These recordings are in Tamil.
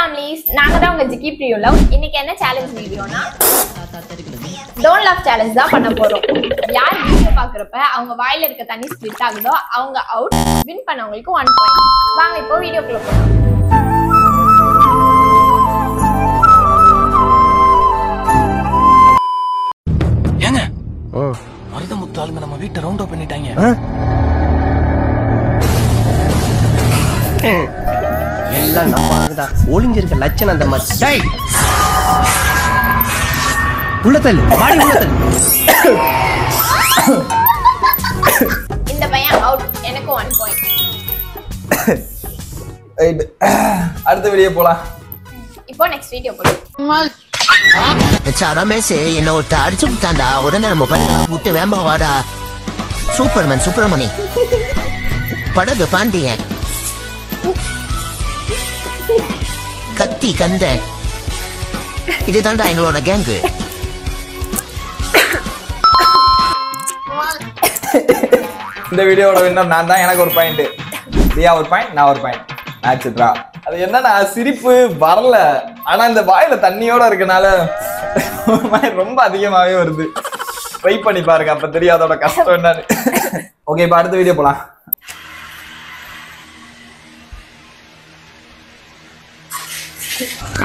families, நாங்க தான் உங்க ஜிக்கி பிரியோ லவ். இன்னைக்கு என்ன சேலஞ்ச் வீடியோனா டோன்ட் லவ் சேலஞ்ச் தான் பண்ண போறோம். யார் வீடியோ பாக்குறப்ப அவங்க வாயில இருக்க தண்ணி ஸ்ப்ளிட் ஆகுதோ அவங்க அவுட், வின் பண்ணவங்களுக்கு 1 பாயிண்ட். வாங்க இப்போ வீடியோக்குள்ள போலாம். ஏங்க மருதமுத்து ஆளுங்க நம்ம வீட்டை ரவுண்ட் அப் பண்ணிட்டாங்க. எல்லாம் நம்பாங்கடா. ஒளிஞ்சிருக்க லட்சணம் அந்த மாதிரி. டேய் உள்ளதல் வாடி உள்ளதல். இந்த பையன் அவுட், எனக்கு 1 பாயிண்ட். அடுத்த வீடியோ போலாம். இப்போ நெக்ஸ்ட் வீடியோ போலாம். ரமேஷ் என்ன ஒருத்த அடிச்சு விட்டாண்டா. உடனே நம்ம பண்ண விட்டு வேம்ப வாடா. சூப்பர்மேன் சுப்பிரமணி படகு பாண்டியன் கத்தி கந்த இதுதான்டா எங்களோட கேங்கு. இந்த வீடியோட வின்னர் நான் தான். எனக்கு ஒரு பாயிண்ட், தியா ஒரு பாயிண்ட், நான் ஒரு பாயிண்ட். Match draw. அது என்னன்னா சிரிப்பு வரல, ஆனா இந்த வாயில தண்ணியோட இருக்கனால ரொம்ப அதிகமாவே வருது. ட்ரை பண்ணி பாருங்க, அப்ப தெரியும் அதோட கஷ்டம் என்னன்னு. ஓகே, இப்ப அடுத்த வீடியோ போலாம்.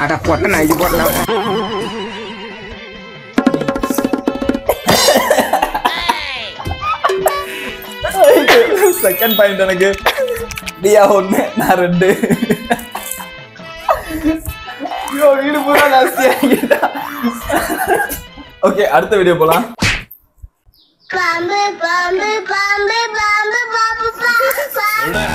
அட போட்ட நான் இது போடலாம். செகண்ட் பாயிண்ட் எனக்கு. தியா 1, நான் 2. ஐயோ வீடு பூரா நாஸ்தி ஆகிட்டா. ஓகே, அடுத்த வீடியோ போலாம். பாம்பு பாம்பு பாம்பு பாம்பு பாம்பு பாம்பு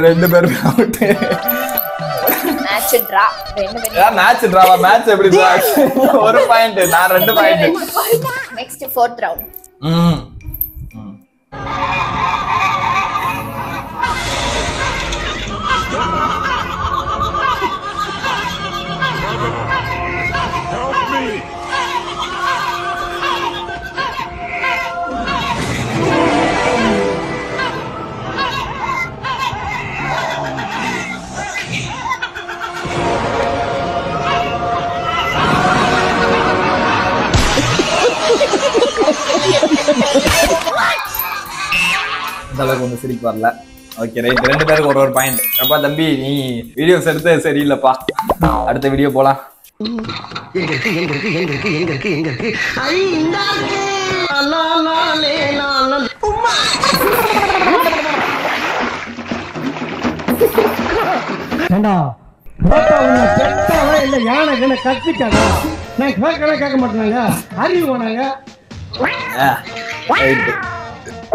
ரெண்டு பேரும் அவுட். Match draw. ரெண்டு பேரும் மேட்ச் டிராவா? மேட்ச் எப்படி டிரா? ஒரு பாயிண்ட், நான் 2 பாயிண்ட். Next 4th round. இந்த அளவுக்கு ஒன்றும் சிரிப்பு வரல. ஓகே ரைட், 2 பேருக்கு ஒரு பாயிண்ட். அப்பா தம்பி, நீ வீடியோஸ் எடுத்து சரியில்லைப்பா. அடுத்த வீடியோ போலாம்.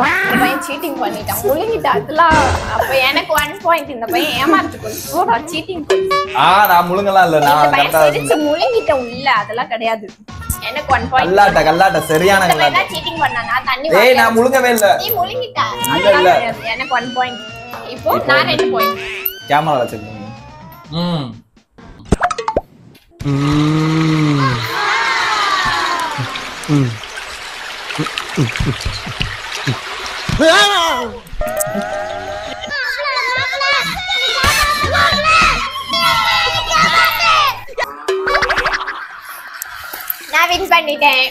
இந்த பையன் சீட்டிங் பண்ணிட்டான், முழுங்கிட்டான். அதெல்லாம் அப்ப எனக்கு 1 பாயிண்ட். இந்த பையன் ஏமாத்து போறா, சீட்டிங் பண்ணி. நான் முழுங்கலாம் இல்ல, நான் கரெக்ட்டா சிரிச்சு முழுங்கிட்டேன். இல்ல அதெல்லாம் கிடையாது. எனக்கு 1 பாயிண்ட். கல்லாட்ட சரியான இந்த பையன் கல்லாட்ட. சீட்டிங் பண்ணானா? தண்ணி ஏய், நான் முழுங்கவே இல்ல. நீ முழுங்கிட்ட. இல்ல, அதெல்லாம் இல்ல. கிடையாது. எனக்கு 1 பாயிண்ட். இப்போ நான் 2 பாயிண்ட். கேமரா செக் பண்ணுங்க. நான் வின் பண்ணிட்டேன்.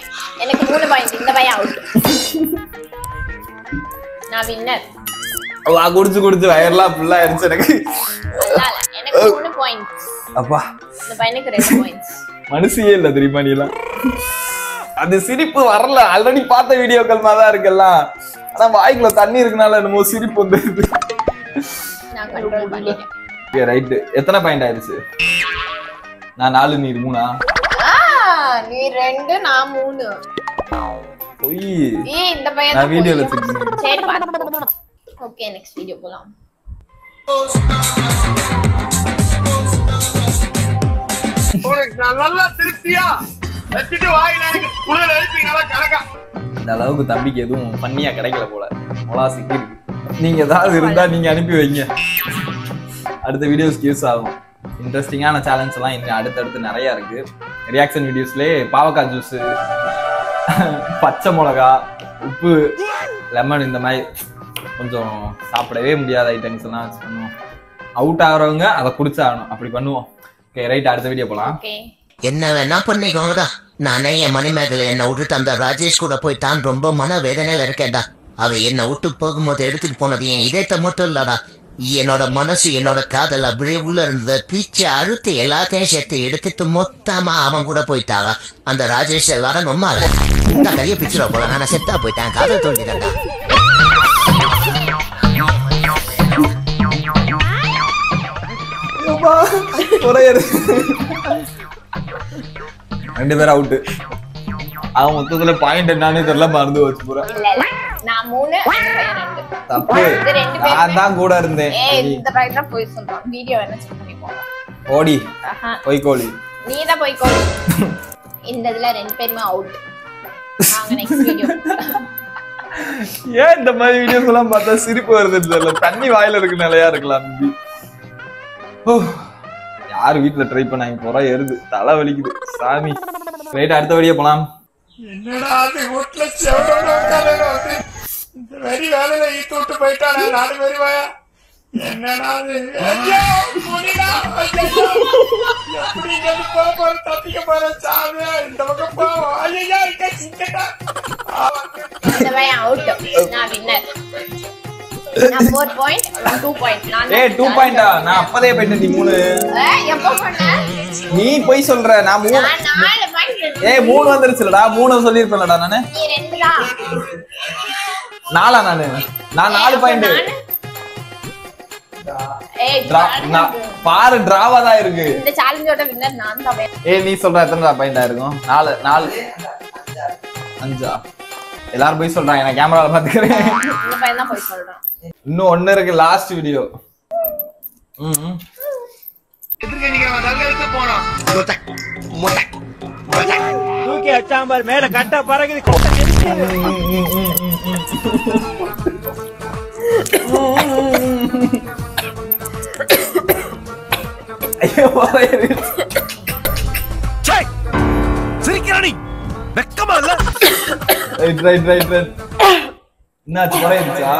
எனக்கு 3 பாயிண்ட். இந்த பையன் அவுட். நான் வின்னர். வா, குடிச்சு வயர்லாம் ஃபுல்லா ஆயிருச்சு எனக்கு. அதனால எனக்கு 3 பாயிண்ட்ஸ். அப்பா, இந்த பையனுக்கு 2 பாயிண்ட்ஸ். மனசியே இல்ல தெரியுமா நீ எல்லாம். அது சிரிப்பு வரல, ஆல்ரெடி பார்த்த வீடியோக்கள் மாதிரி தான் இருக்குல்லாம். ஆனா வாய்க்குள்ள தண்ணி இருக்கனால என்னமோ சிரிப்பு வந்துருது. நான் கண்ட்ரோல் பண்ணிட்டேன். ஓகே ரைட், எத்தனை பாயிண்ட் ஆயிருச்சு? நான் 4, நீ 3. நீ 2, நான் 3. போய் ஏய், இந்த பையன் நான் வீடியோல செக். சரி பாத்து. ஓகே, நெக்ஸ்ட் வீடியோ போலாம். நல்லா திருப்தியா வச்சிட்டு வாயில குளிர் எழுப்பீங்களா கணக்கா. இந்த அளவுக்கு தம்பிக்கு எதுவும் பண்ணியா கிடைக்கல போல. மொளா சிக்கி இருக்கு. நீங்க ஏதாவது இருந்தா நீங்க அனுப்பி வைங்க, அடுத்த வீடியோஸ்க்கு யூஸ் ஆகும். இன்ட்ரெஸ்டிங்கான சேலஞ்ச் எல்லாம் இன்னும் அடுத்தடுத்து நிறைய இருக்கு. ரியாக்ஷன் வீடியோஸ்லயே பாவக்காய் ஜூஸ் பச்சை மிளகா, உப்பு, லெமன் இந்த மாதிரி கொஞ்சம் சாப்பிடவே முடியாத ஐட்டம்ஸ் எல்லாம் வச்சு பண்ணுவோம். அவுட் ஆகிறவங்க அதை குடிச்சாகணும், அப்படி பண்ணுவோம். ஓகே ரைட், அடுத்த வீடியோ போலாம். என்ன வேணா பண்ணிக்கோங்கடா. நானே என் மணிமேகலை என்னை விட்டுட்டு அந்த ராஜேஷ் கூட போயிட்டான். ரொம்ப மன வேதனையில இருக்கேன்டா. அவ என்னை விட்டு போகும்போது எடுத்துட்டு போனது என் இதயத்தை மட்டும் இல்லடா, என்னோட மனசு என்னோட காதல் அப்படியே உள்ள இருந்தது. பீச்சை அழுத்து எல்லாத்தையும் சேர்த்து எடுத்துட்டு மொத்தமா அவன் கூட போயிட்டாங்க. அந்த ராஜேஷ் எல்லாரும் ரொம்ப இந்த கையை பிச்சுட போல நான் செத்தா போயிட்டேன். காதல் தோண்டிட்டேன்டா. ரெண்டு பேரும் அவுட்டு. அவன் மொத்தத்துல பாயிண்ட் என்னன்னு தெரியல, மறந்து வச்சு போறேன். நான் 3 தப்பு, நான் தான் கூட இருந்தேன். இந்த பையன் தான் போய் சொல்றான். வீடியோ என்ன செக் பண்ணி போலாம். ஓடி போய்கோலி, நீ தான் போய்கோலி. இந்த இதுல ரெண்டு பேருமே அவுட். வாங்க நெக்ஸ்ட் வீடியோ. ஏன் இந்த மாதிரி வீடியோஸ் எல்லாம் பார்த்தா சிரிப்பு வருது தெரியல. தண்ணி வாயில இருக்கு நிலையா இருக்கலாம். யாரு வீட்டுல ட்ரை பண்ணாங்க போறா எருது, தலை வலிக்குது சாமி. ரைட், அடுத்த வீடியோ போலாம். என்னடா அது வீட்டுல செவடோட இந்த மாதிரி வேலையில ஈத்து விட்டு போயிட்டானே 4 பேரு வாயா. என்னடா அது எப்படி இங்க போற தப்பிக்க போற சாமி. இந்த பக்கம் போவோம். ஐயா இருக்க சிக்கட்டா. இந்த பையன் அவுட். நான் வின்னர். நான் 4 பாயிண்ட் 2 பாயிண்ட். நான் 2 பாயிண்டா? நான் அப்பதே போயிட்டேன். நீ 3 எப்போ பண்ண? நீ போய் சொல்ற. நான் 3 4 பாயிண்ட். 3 வந்துருச்சுலடா. 3 சொல்லிருப்பேன்லடா நானு. நீ 2 தான். 4 நான் 4 பாயிண்ட். பாரு டிராவா தான் இருக்கு. இந்த சேலஞ்சோட வின்னர் நான் தான். நீ சொல்ற எத்தனை பாயிண்டா இருக்கும்? 4 5. எல்லாரும் போய் சொல்றாங்க, நான் கேமரால பாத்துக்கிறேன். இந்த பையன் தான் போய் சொல்றான். இன்னும் 1 இருக்கு, லாஸ்ட் வீடியோ. தூக்கி அச்சாம்பர் மேல கட்ட பறகுது. சிரிக்கிறானி வெக்கமா இல்ல? ரைட் என்னாச்சு, குறையிருச்சா?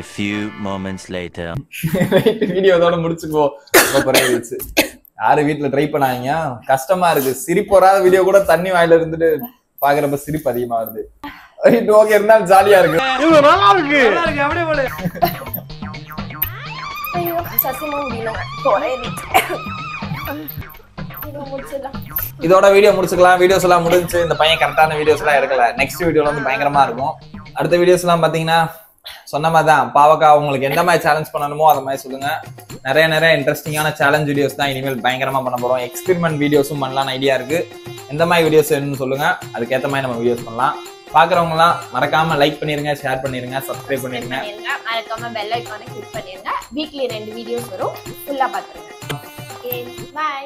A few moments later. Video இதோட முடிச்சுக்கோ. குறையிருச்சு. யாரு வீட்டுல ட்ரை பண்ணாங்க? கஷ்டமா இருக்கு. சிரிப்பு வராத வீடியோ கூட தண்ணி வாயில இருந்துட்டு பாக்குறப்ப சிரிப்பு அதிகமா வருது. ஓகே, இருந்தாலும் ஜாலியா இருக்கு. நல்லா இருக்கு அப்படியே போல. ஐயோ சசிமா முடியல. குறையிருச்சு. இதோட வீடியோ முடிச்சுக்கலாம். வீடியோஸ் எல்லாம் முடிஞ்சு. இந்த பையன் கரெக்டான வீடியோஸ் எல்லாம் எடுக்கல. நெக்ஸ்ட் வீடியோல வந்து பயங்கரமா இருக்கும். அடுத்த வீடியோஸ் எல்லாம் பாத்தீங்கன்னா சொன்ன மாதிரி தான். பாவக்கா உங்களுக்கு எந்த மாதிரி சேலஞ்ச் பண்ணணுமோ அதை மாதிரி சொல்லுங்க. நிறைய இன்ட்ரெஸ்டிங்கான சேலஞ்ச் வீடியோஸ் தான் இனிமேல் பயங்கரமா பண்ண போறோம். எக்ஸ்பெரிமெண்ட் வீடியோஸும் பண்ணலாம்னு ஐடியா இருக்கு. எந்த மாதிரி வீடியோஸ் வேணும்னு சொல்லுங்க, அதுக்கேற்ற மாதிரி நம்ம வீடியோஸ் பண்ணலாம். பாக்குறவங்க எல்லாம் மறக்காம லைக் பண்ணிருங்க, ஷேர் பண்ணிருங்க, சப்ஸ்கிரைப் பண்ணிருங்க. மறக்காம பெல் ஐகானை கிளிக் பண்ணிருங்க. வீக்லி 2 வீடியோஸ் வரும், ஃபுல்லா பாத்துருங்க. Okay by.